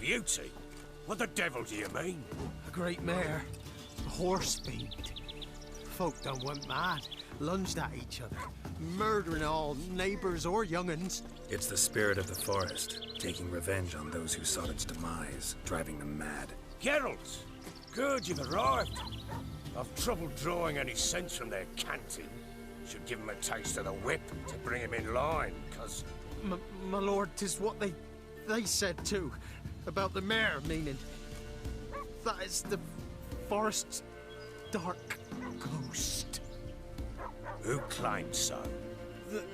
beauty? What the devil do you mean? A great mare. A horse fiend. Folk done went mad. Lunged at each other. Murdering all neighbours or young'uns. It's the spirit of the forest, taking revenge on those who sought its demise, driving them mad. Geralt! Good, you've arrived. I've trouble drawing any sense from their canting. Should give him a taste of the whip to bring him in line, cause... My lord, 'tis what they said too. About the mare, meaning. That is the forest's dark ghost. Who claims so?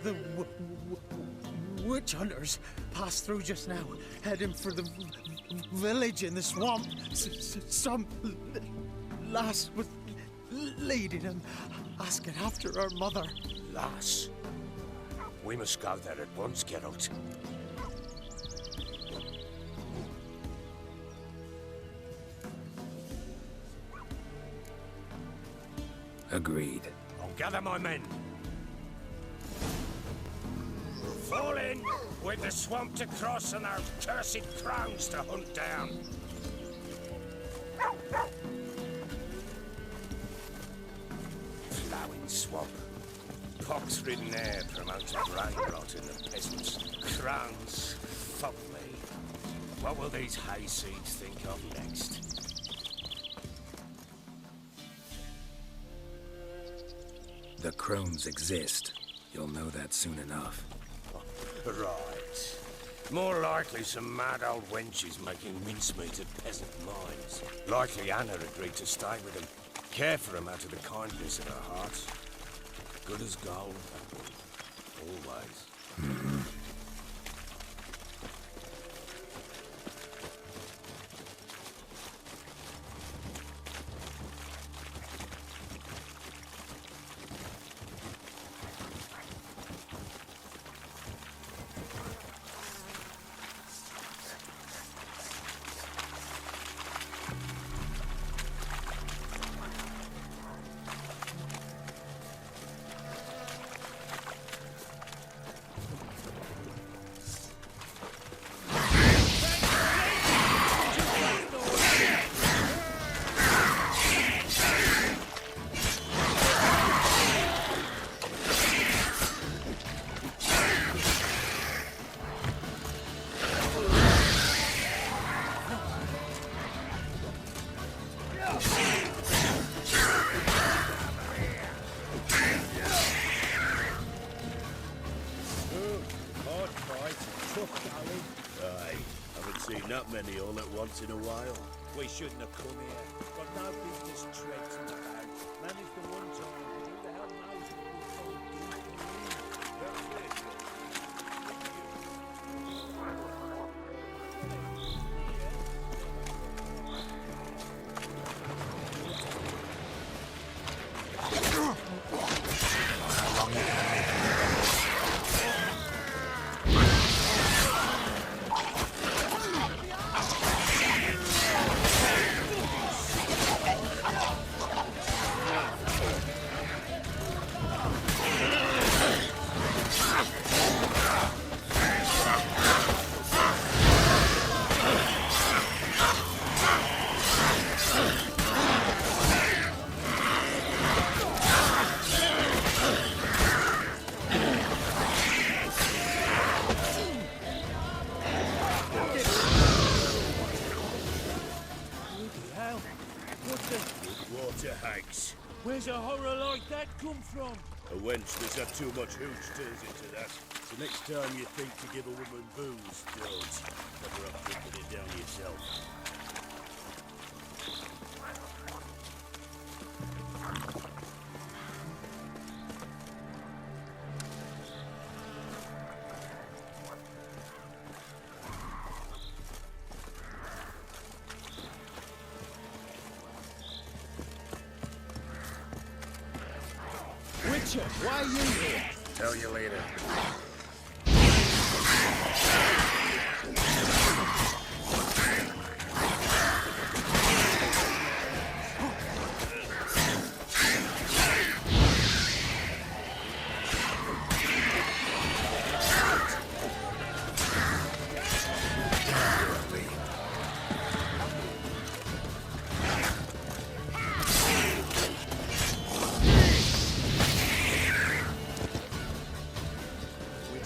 The witch hunters passed through just now, heading for the village in the swamp. Some lass was leading them, asking after her mother. Lass? We must go there at once, Geralt. Agreed. I'll gather my men. Fall in with the swamp to cross and our cursed crowns to hunt down. Ploughing swamp. Pox-ridden air promotes brain rot in the peasants. Crowns, fuck me. What will these hayseeds think of next? The crones exist. You'll know that soon enough. Right. More likely some mad old wenches making mincemeat of peasant minds. Likely Anna agreed to stay with them. Care for them out of the kindness of her heart. Good as gold, that woman. Always. Not many all at once in a while. We shouldn't have come here. Got no business traipsing about. Managed the one time, but who the hell knows what we'll do? That's it. Where's a horror like that come from? A wench that's had too much hooch turns into that. So next time you think to give a woman booze, don't. Better off drinking it down yourself. Witcher, why are you here? Tell you later.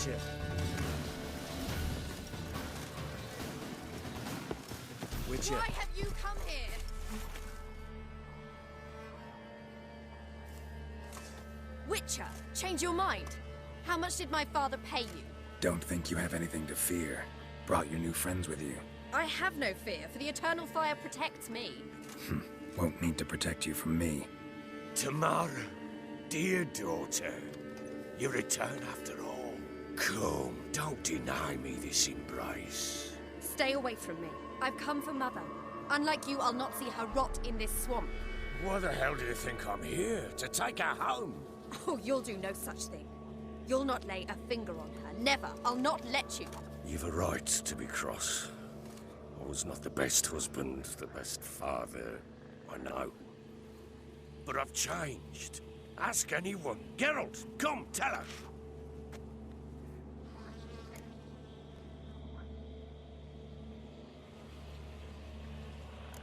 Witcher. Witcher. Why have you come here? Witcher, change your mind. How much did my father pay you? Don't think you have anything to fear. Brought your new friends with you. I have no fear, for the eternal fire protects me. Won't need to protect you from me. Tamara, dear daughter, you return after all. Come, don't deny me this embrace. Stay away from me. I've come for Mother. Unlike you, I'll not see her rot in this swamp. Why the hell do you think I'm here? To take her home? Oh, you'll do no such thing. You'll not lay a finger on her. Never. I'll not let you. You've a right to be cross. I was not the best husband, the best father, I know. But I've changed. Ask anyone. Geralt, come, tell her.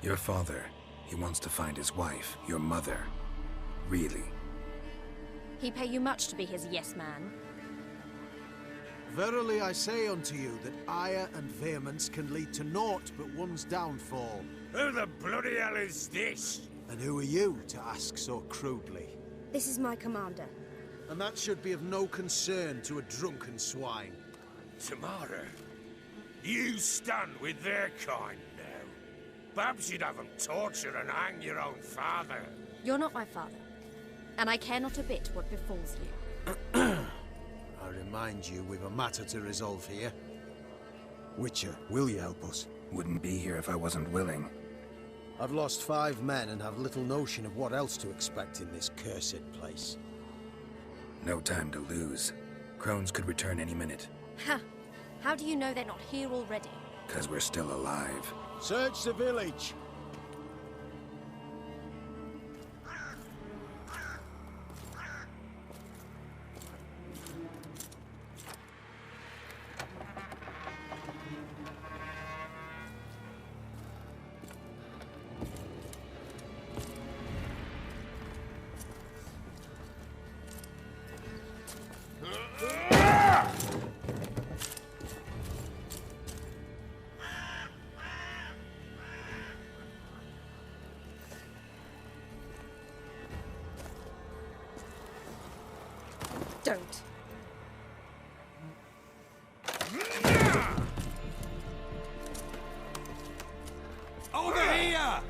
Your father, he wants to find his wife, your mother. Really? He pay you much to be his yes man. Verily I say unto you that ire and vehemence can lead to naught but one's downfall. Who the bloody hell is this? And who are you to ask so crudely? This is my commander. And that should be of no concern to a drunken swine. Tamara, you stand with their kind now. Perhaps you'd have them torture and hang your own father. You're not my father. And I care not a bit what befalls you. I remind you, we've a matter to resolve here. Witcher, will you help us? Wouldn't be here if I wasn't willing. I've lost 5 men and have little notion of what else to expect in this cursed place. No time to lose. Crones could return any minute. Ha! How do you know they're not here already? 'Cause we're still alive. Search the village! Don't. Over here!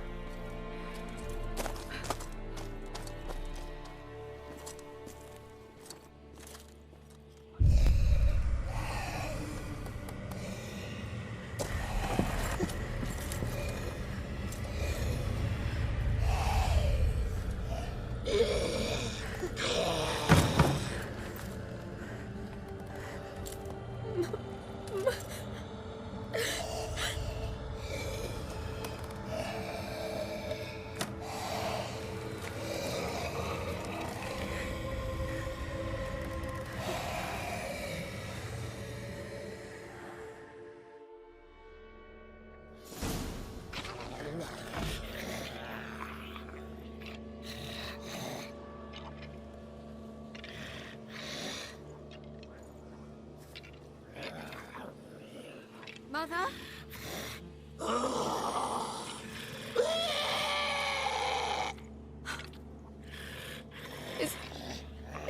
Mother?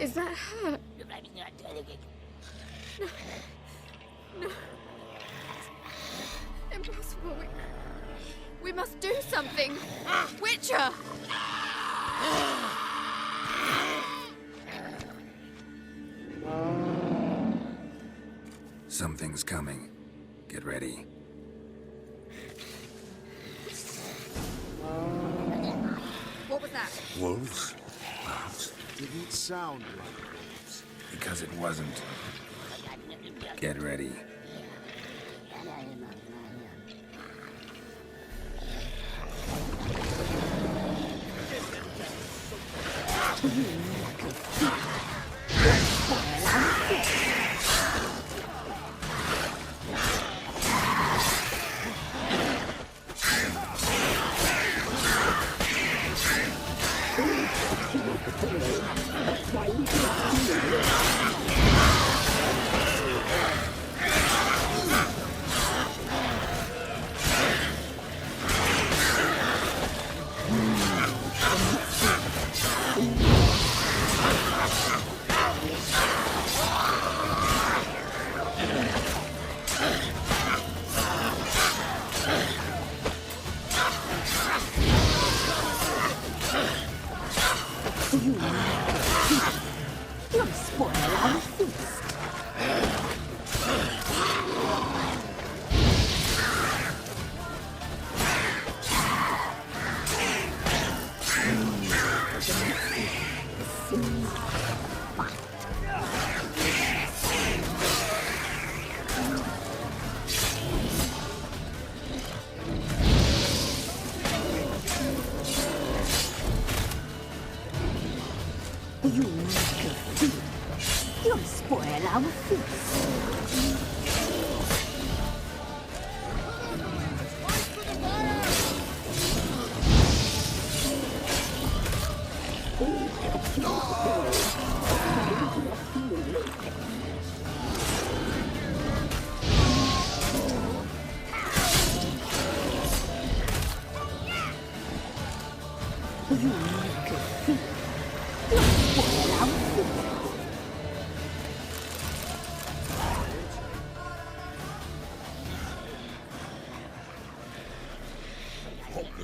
Is that her? No. Impossible. We must do something. Witcher! Something's coming. Get ready. What was that? Wolves? Didn't sound like wolves. Because it wasn't. Get ready.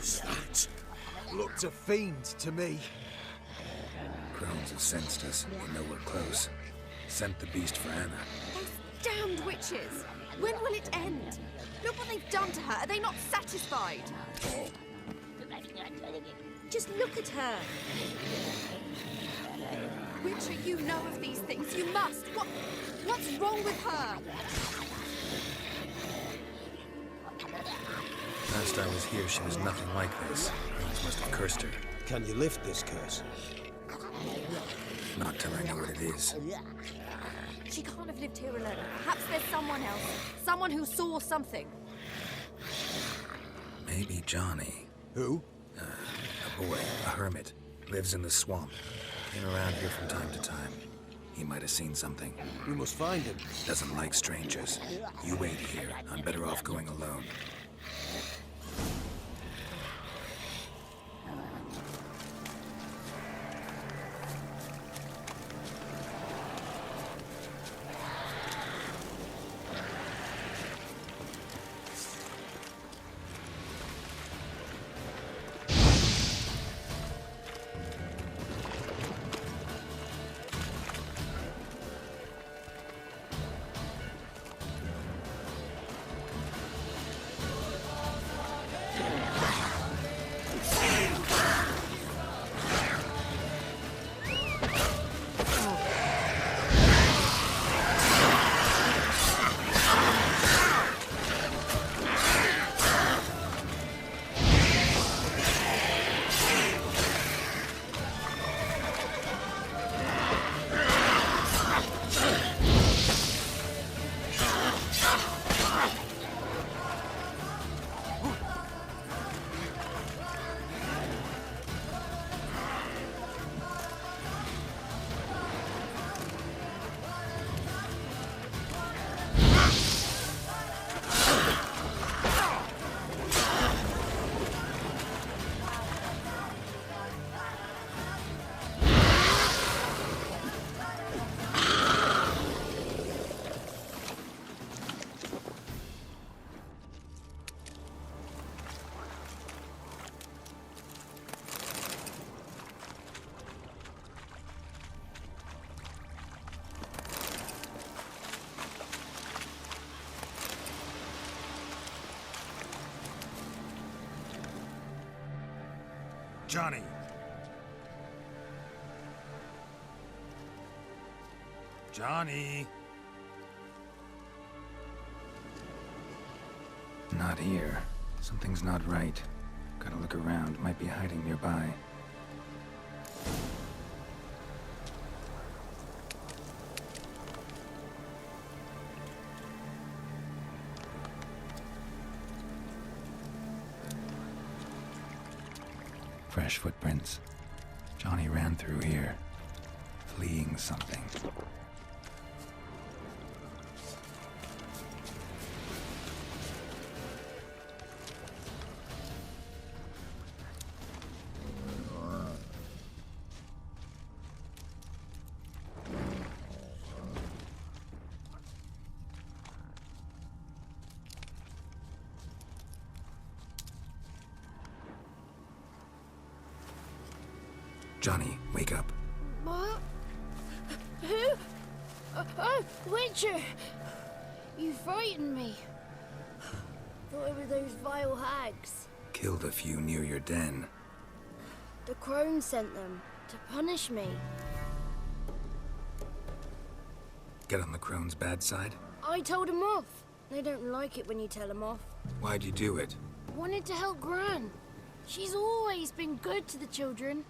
What's that? Looked a fiend to me. Crones have sensed us. They know we're close. Sent the beast for Anna. Those damned witches! When will it end? Look what they've done to her. Are they not satisfied? Just look at her. Witcher, you know of these things. You must. What's wrong with her? Last I was here, she was nothing like this. Crones must have cursed her. Can you lift this curse? Not till I know what it is. She can't have lived here alone. Perhaps there's someone else. Someone who saw something. Maybe Johnny. Who? A boy, a hermit. Lives in the swamp. Came around here from time to time. He might have seen something. We must find him. Doesn't like strangers. You wait here. I'm better off going alone. Johnny! Johnny! Not here. Something's not right. Gotta look around. Might be hiding nearby. Fresh footprints. Johnny ran through here, fleeing something. Johnny, wake up. What? Who? Oh, Witcher! You frightened me. Thought it were those vile hags. Killed a few near your den. The crone sent them to punish me. Get on the crone's bad side? I told them off. They don't like it when you tell them off. Why'd you do it? Wanted to help Gran. She's always been good to the children.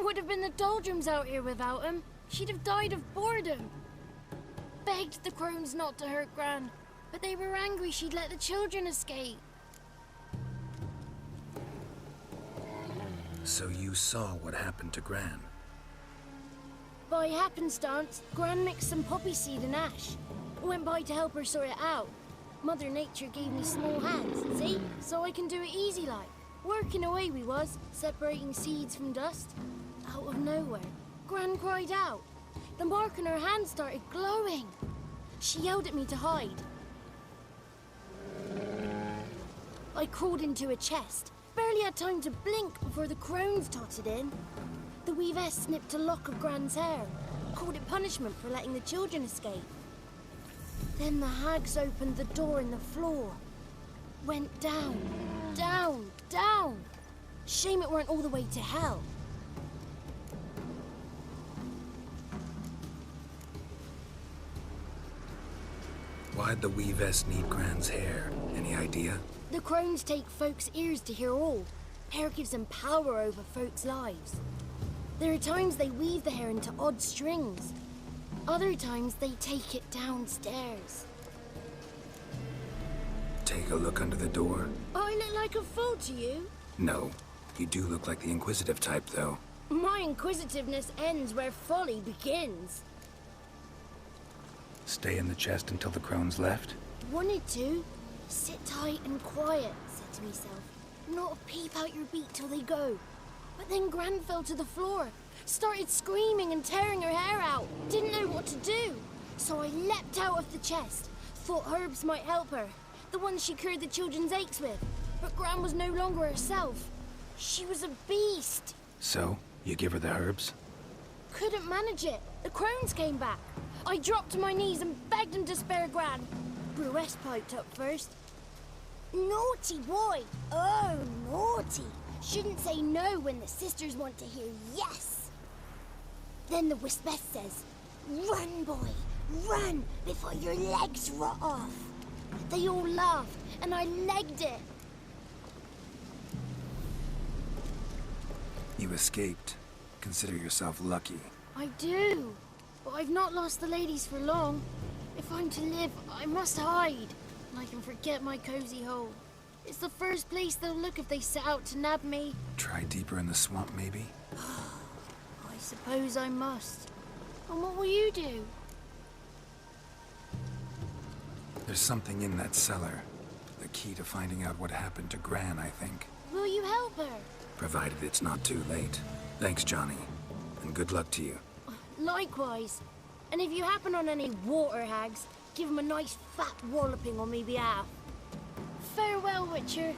Would have been the doldrums out here without him. She'd have died of boredom. Begged the crones not to hurt Gran, but they were angry she'd let the children escape. So you saw what happened to Gran? By happenstance, Gran mixed some poppy seed and ash. Went by to help her sort it out. Mother Nature gave me small hands, see? So I can do it easy like. Working away we was, separating seeds from dust. Out of nowhere, Gran cried out. The mark on her hand started glowing. She yelled at me to hide. I crawled into a chest, barely had time to blink before the crones totted in. The weavess snipped a lock of Gran's hair, called it punishment for letting the children escape. Then the hags opened the door in the floor. Went down, down, down. Shame it weren't all the way to hell. Why'd the weavess need Gran's hair? Any idea? The crones take folks' ears to hear all. Hair gives them power over folks' lives. There are times they weave the hair into odd strings. Other times they take it downstairs. Take a look under the door? I look like a fool to you? No. You do look like the inquisitive type, though. My inquisitiveness ends where folly begins. Stay in the chest until the crones left? Wanted to. Sit tight and quiet, said to myself. Not peep out your beak till they go. But then Gran fell to the floor. Started screaming and tearing her hair out. Didn't know what to do. So I leapt out of the chest. Thought herbs might help her. The ones she cured the children's aches with. But Gran was no longer herself. She was a beast. So, you give her the herbs? Couldn't manage it. The crones came back. I dropped to my knees and begged them to spare Gran. Bruess piped up first. Naughty boy. Oh, naughty. Shouldn't say no when the sisters want to hear yes. Then the Wispess says, run, boy, run before your legs rot off. They all laughed, and I legged it. You escaped. Consider yourself lucky. I do, but I've not lost the ladies for long. If I'm to live, I must hide, and I can forget my cozy hole. It's the first place they'll look if they set out to nab me. Try deeper in the swamp, maybe? I suppose I must. And what will you do? There's something in that cellar. The key to finding out what happened to Gran, I think. Will you help her? Provided it's not too late. Thanks, Johnny. And good luck to you. Likewise. And if you happen on any water hags, give them a nice fat walloping on me behalf. Farewell, Witcher.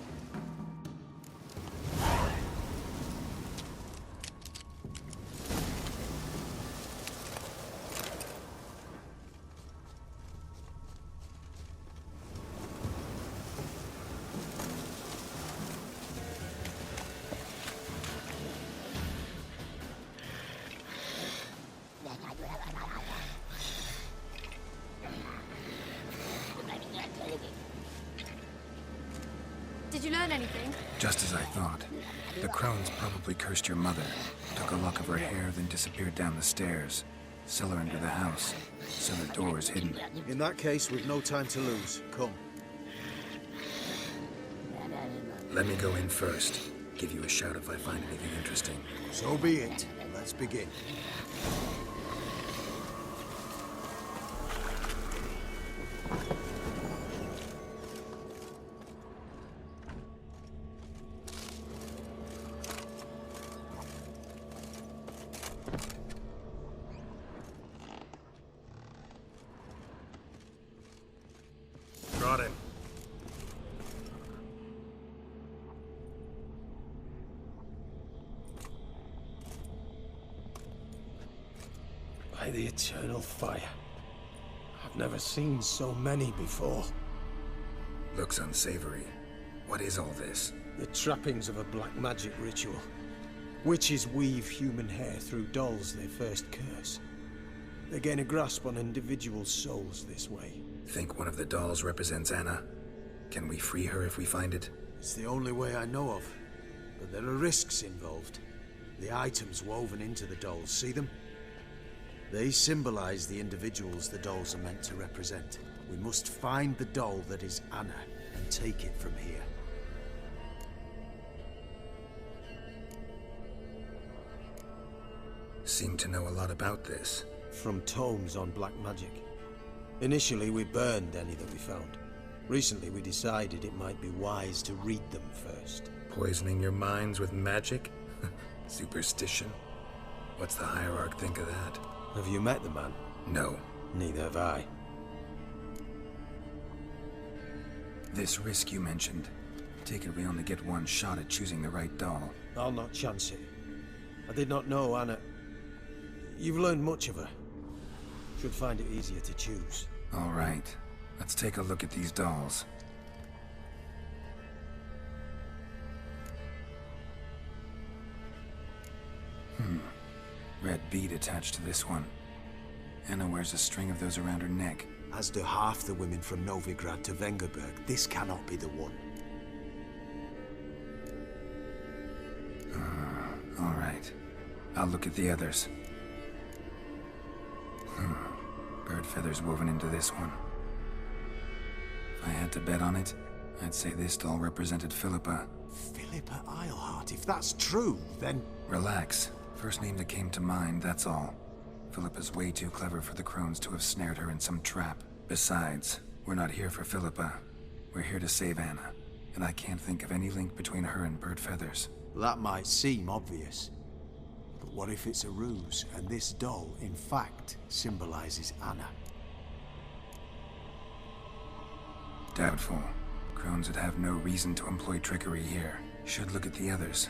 Did you learn anything? Just as I thought. The crones probably cursed your mother, took a lock of her hair, then disappeared down the stairs. Cellar into the house. Cellar doors hidden. In that case, we've no time to lose. Come. Let me go in first. Give you a shout if I find anything interesting. So be it. Let's begin. Got him. By the eternal fire. I've never seen so many before. Looks unsavory. What is all this? The trappings of a black magic ritual. Witches weave human hair through dolls they first curse. They gain a grasp on individual souls this way. Think one of the dolls represents Anna? Can we free her if we find it? It's the only way I know of. But there are risks involved. The items woven into the dolls, see them? They symbolize the individuals the dolls are meant to represent. We must find the doll that is Anna and take it from here. Seem to know a lot about this. From tomes on black magic. Initially, we burned any that we found. Recently, we decided it might be wise to read them first. Poisoning your minds with magic? Superstition? What's the Hierarch think of that? Have you met the man? No. Neither have I. This risk you mentioned, Take it we only get one shot at choosing the right doll. I'll not chance it. I did not know Anna. You've learned much of her. Should find it easier to choose. All right. Let's take a look at these dolls. Red bead attached to this one. Anna wears a string of those around her neck. As do half the women from Novigrad to Vengerberg, this cannot be the one. All right. I'll look at the others. Bird feathers woven into this one. If I had to bet on it, I'd say this doll represented Philippa. Philippa Eilhart, if that's true, then... Relax. First name that came to mind, that's all. Philippa's way too clever for the crones to have snared her in some trap. Besides, we're not here for Philippa. We're here to save Anna. And I can't think of any link between her and Bird Feathers. That might seem obvious. But what if it's a ruse, and this doll, in fact, symbolizes Anna? Doubtful. Crones would have no reason to employ trickery here. Should look at the others.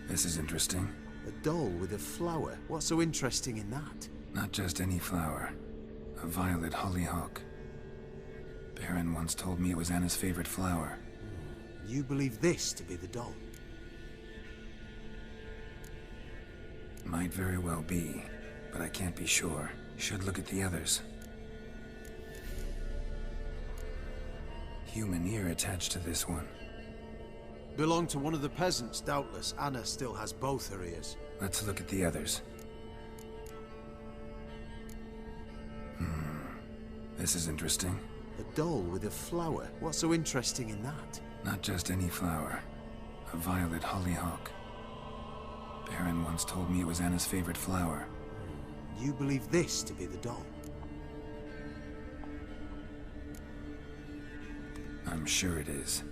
This is interesting. A doll with a flower? What's so interesting in that? Not just any flower. A violet hollyhock. Baron once told me it was Anna's favorite flower. You believe this to be the doll? Might very well be, but I can't be sure. Should look at the others. Human ear attached to this one. Belonged to one of the peasants, doubtless. Anna still has both her ears. Let's look at the others. This is interesting. A doll with a flower? What's so interesting in that? Not just any flower. A violet hollyhock. Baron once told me it was Anna's favorite flower. You believe this to be the doll? I'm sure it is.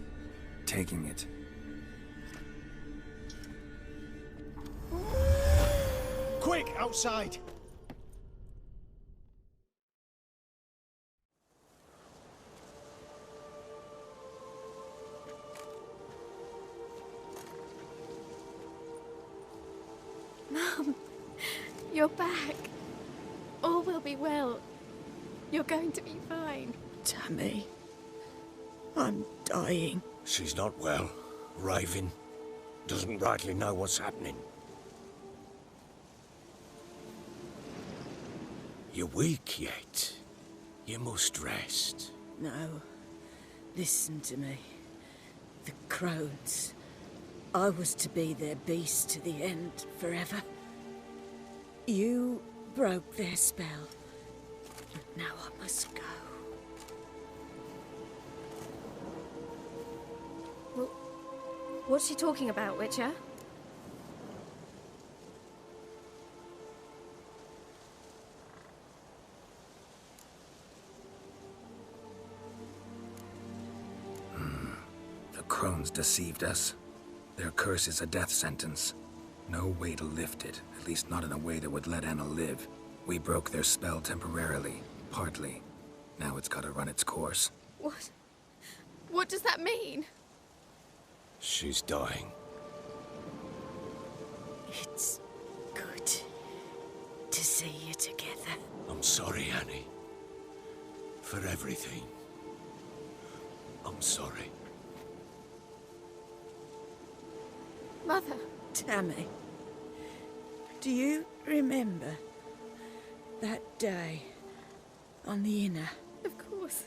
Taking it. Quick, outside! Mum, you're back. All will be well. You're going to be fine. Tammy, I'm dying. She's not well. Raving. Doesn't rightly know what's happening. You're weak yet. You must rest. No, listen to me. The crones. I was to be their beast to the end, forever. You broke their spell. But now I must go. Well, what's she talking about, Witcher? The crones deceived us. Their curse is a death sentence. No way to lift it, at least not in a way that would let Anna live. We broke their spell temporarily, partly. Now it's gotta run its course. What? What does that mean? She's dying. It's good to see you together. I'm sorry, Annie. For everything. I'm sorry. Mother. Tammy, do you remember that day on the Inner? Of course.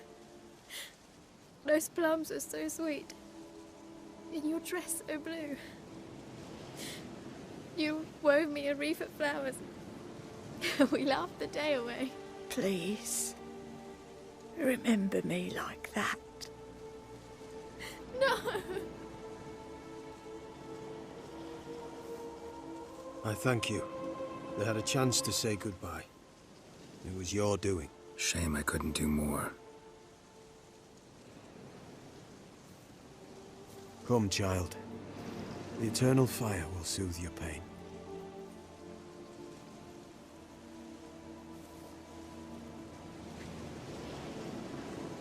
Those plums are so sweet. And your dress so blue. You wove me a wreath of flowers. We laughed the day away. Please, remember me like that. No! I thank you. They had a chance to say goodbye. It was your doing. Shame I couldn't do more. Come, child. The eternal fire will soothe your pain.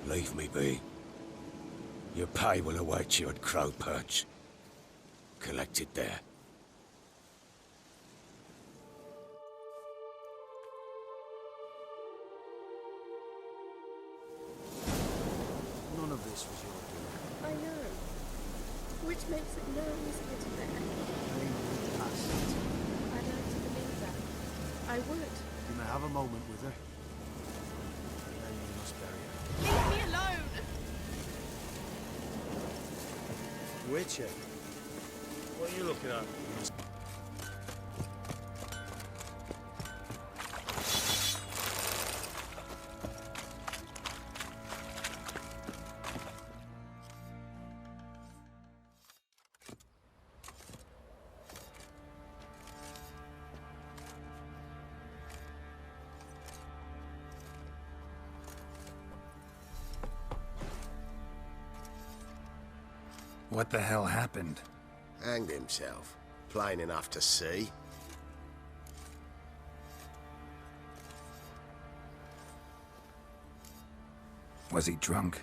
Leave me be. Your pay will await you at Crow Perch. Collect it there. None of this was your doing. I know. Which makes it no easier to bear. Blame the past. I'd like to believe that. I would. You may have a moment with her. And then you must bury her. Leave me alone! Witcher? What are you looking at? What the hell happened? Hanged himself. Plain enough to see. Was he drunk?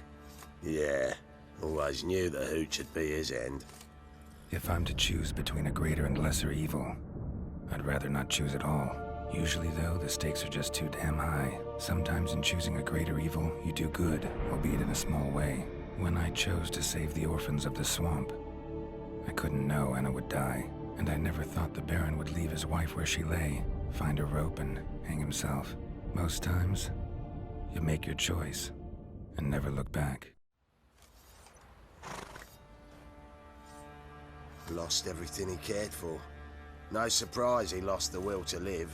Yeah. Always knew the hooch would be his end. If I'm to choose between a greater and lesser evil, I'd rather not choose at all. Usually, though, the stakes are just too damn high. Sometimes in choosing a greater evil, you do good, albeit in a small way. When I chose to save the orphans of the swamp, I couldn't know Anna would die, and I never thought the Baron would leave his wife where she lay, find a rope and hang himself. Most times, you make your choice and never look back. Lost everything he cared for. No surprise he lost the will to live.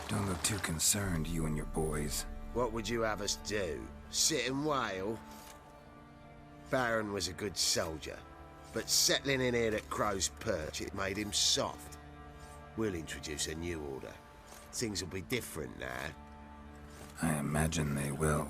Don't look too concerned, you and your boys. What would you have us do? Sit and wail? Baron was a good soldier, but settling in here at Crow's Perch, it made him soft. We'll introduce a new order. Things will be different now. I imagine they will.